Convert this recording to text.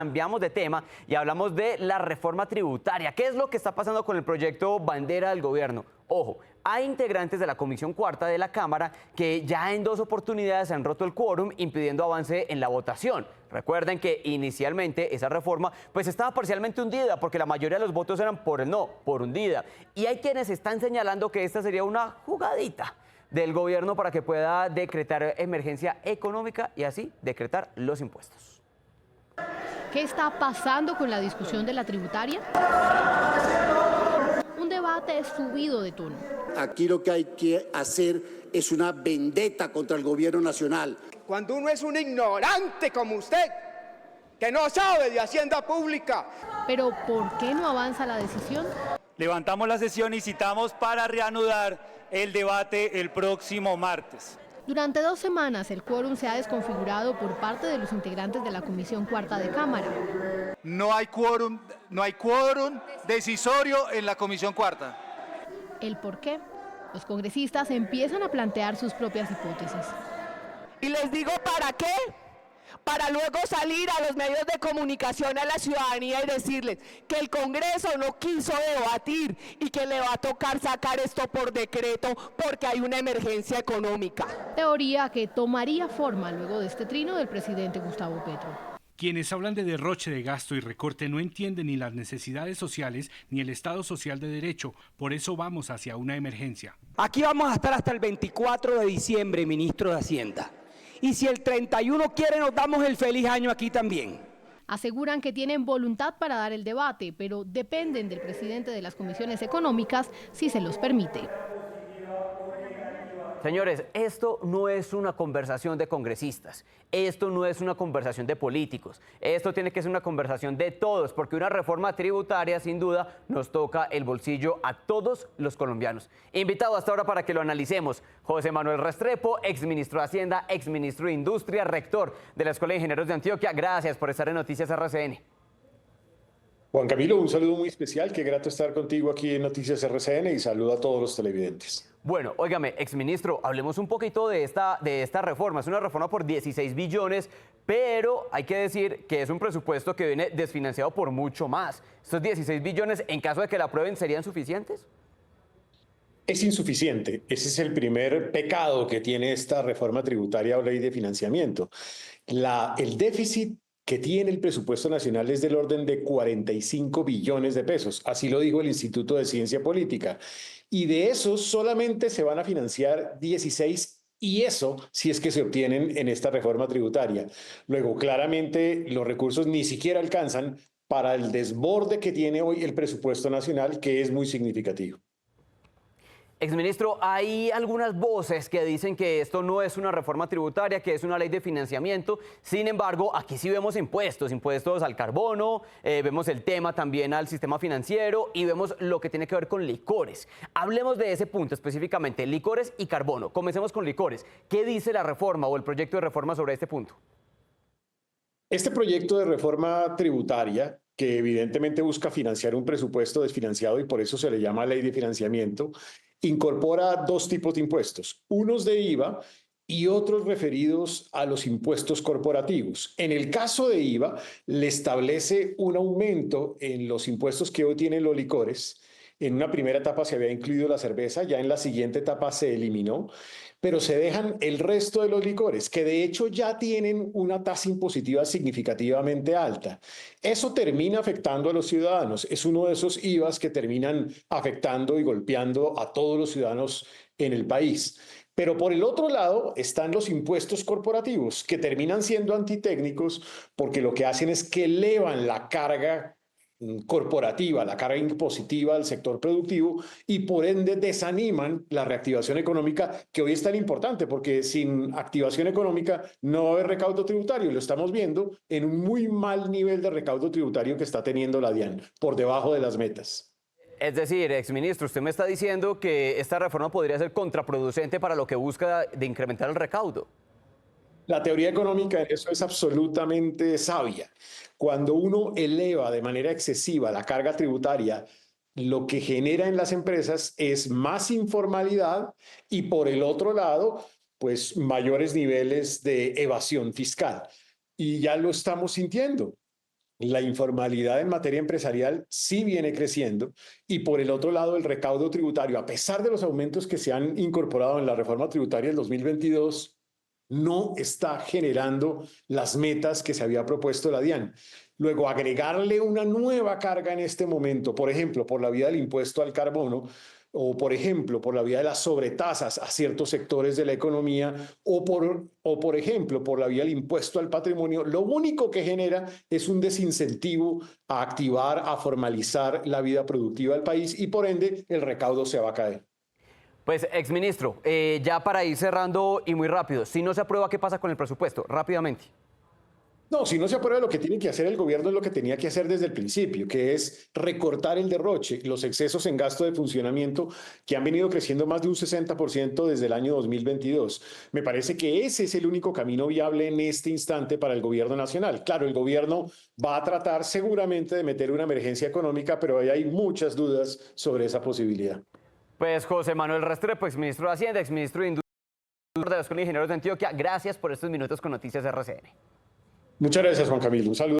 Cambiamos de tema y hablamos de la reforma tributaria. ¿Qué es lo que está pasando con el proyecto bandera del gobierno? Ojo, hay integrantes de la Comisión Cuarta de la Cámara que ya en 2 oportunidades han roto el quórum, impidiendo avance en la votación. Recuerden que inicialmente esa reforma pues estaba parcialmente hundida porque la mayoría de los votos eran por el no, por hundida. Y hay quienes están señalando que esta sería una jugadita del gobierno para que pueda decretar emergencia económica y así decretar los impuestos. ¿Qué está pasando con la discusión de la tributaria? Un debate subido de tono. Aquí lo que hay que hacer es una vendetta contra el gobierno nacional. Cuando uno es un ignorante como usted, que no sabe de Hacienda Pública. Pero ¿por qué no avanza la decisión? Levantamos la sesión y citamos para reanudar el debate el próximo martes. Durante 2 semanas el quórum se ha desconfigurado por parte de los integrantes de la Comisión Cuarta de Cámara. No hay quórum decisorio en la Comisión Cuarta. ¿El por qué? Los congresistas empiezan a plantear sus propias hipótesis. Y les digo, ¿para qué? Para luego salir a los medios de comunicación a la ciudadanía y decirles que el Congreso no quiso debatir y que le va a tocar sacar esto por decreto porque hay una emergencia económica. Teoría que tomaría forma luego de este trino del presidente Gustavo Petro. Quienes hablan de derroche de gasto y recorte no entienden ni las necesidades sociales ni el Estado social de derecho. Por eso vamos hacia una emergencia. Aquí vamos a estar hasta el 24 de diciembre, ministro de Hacienda. Y si el 31 quiere, nos damos el feliz año aquí también. Aseguran que tienen voluntad para dar el debate, pero dependen del presidente de las comisiones económicas si se los permite. Señores, esto no es una conversación de congresistas, esto no es una conversación de políticos, esto tiene que ser una conversación de todos, porque una reforma tributaria sin duda nos toca el bolsillo a todos los colombianos. Invitado hasta ahora para que lo analicemos, José Manuel Restrepo, exministro de Hacienda, exministro de Industria, rector de la Escuela de Ingenieros de Antioquia. Gracias por estar en Noticias RCN. Juan Camilo, un saludo muy especial, qué grato estar contigo aquí en Noticias RCN y saludo a todos los televidentes. Bueno, óigame, exministro, hablemos un poquito de esta reforma. Es una reforma por 16 billones, pero hay que decir que es un presupuesto que viene desfinanciado por mucho más. ¿Estos 16 billones, en caso de que la aprueben, serían suficientes? Es insuficiente. Ese es el primer pecado que tiene esta reforma tributaria o ley de financiamiento. El déficit que tiene el presupuesto nacional es del orden de 45 billones de pesos. Así lo dijo el Instituto de Ciencia Política. Y de esos solamente se van a financiar 16, y eso si es que se obtienen en esta reforma tributaria. Luego, claramente, los recursos ni siquiera alcanzan para el desborde que tiene hoy el presupuesto nacional, que es muy significativo. Exministro, hay algunas voces que dicen que esto no es una reforma tributaria, que es una ley de financiamiento. Sin embargo, aquí sí vemos impuestos al carbono, vemos el tema también al sistema financiero y vemos lo que tiene que ver con licores. Hablemos de ese punto específicamente, licores y carbono. Comencemos con licores. ¿Qué dice la reforma o el proyecto de reforma sobre este punto? Este proyecto de reforma tributaria, que evidentemente busca financiar un presupuesto desfinanciado y por eso se le llama ley de financiamiento, incorpora 2 tipos de impuestos, unos de IVA y otros referidos a los impuestos corporativos. En el caso de IVA, le establece un aumento en los impuestos que hoy tienen los licores. En una primera etapa se había incluido la cerveza, ya en la siguiente etapa se eliminó, pero se dejan el resto de los licores, que de hecho ya tienen una tasa impositiva significativamente alta. Eso termina afectando a los ciudadanos. Es uno de esos IVAs que terminan afectando y golpeando a todos los ciudadanos en el país. Pero por el otro lado están los impuestos corporativos, que terminan siendo antitécnicos porque lo que hacen es que elevan la carga corporativa, la carga impositiva del sector productivo y por ende desaniman la reactivación económica, que hoy es tan importante porque sin activación económica no va a haber recaudo tributario y lo estamos viendo en un muy mal nivel de recaudo tributario que está teniendo la DIAN, por debajo de las metas. Es decir, exministro, usted me está diciendo que esta reforma podría ser contraproducente para lo que busca de incrementar el recaudo. La teoría económica en eso es absolutamente sabia. Cuando uno eleva de manera excesiva la carga tributaria, lo que genera en las empresas es más informalidad y por el otro lado, pues mayores niveles de evasión fiscal. Y ya lo estamos sintiendo. la informalidad en materia empresarial sí viene creciendo y por el otro lado el recaudo tributario, a pesar de los aumentos que se han incorporado en la reforma tributaria del 2022, no está generando las metas que se había propuesto la DIAN. Luego, agregarle una nueva carga en este momento, por ejemplo, por la vía del impuesto al carbono, o por ejemplo, por la vía de las sobretasas a ciertos sectores de la economía, o por ejemplo, por la vía del impuesto al patrimonio, lo único que genera es un desincentivo a activar, a formalizar la vida productiva del país y por ende el recaudo se va a caer. Pues, exministro, ya para ir cerrando y muy rápido, si no se aprueba, ¿qué pasa con el presupuesto? Rápidamente. No, si no se aprueba, lo que tiene que hacer el gobierno es lo que tenía que hacer desde el principio, que es recortar el derroche, los excesos en gasto de funcionamiento que han venido creciendo más de un 60% desde el año 2022. Me parece que ese es el único camino viable en este instante para el gobierno nacional. Claro, el gobierno va a tratar seguramente de meter una emergencia económica, pero ahí hay muchas dudas sobre esa posibilidad. Pues José Manuel Restrepo, exministro de Hacienda, exministro de Industria de los Ingenieros de Antioquia, gracias por estos minutos con Noticias RCN. Muchas gracias, Juan Camilo. Un saludo.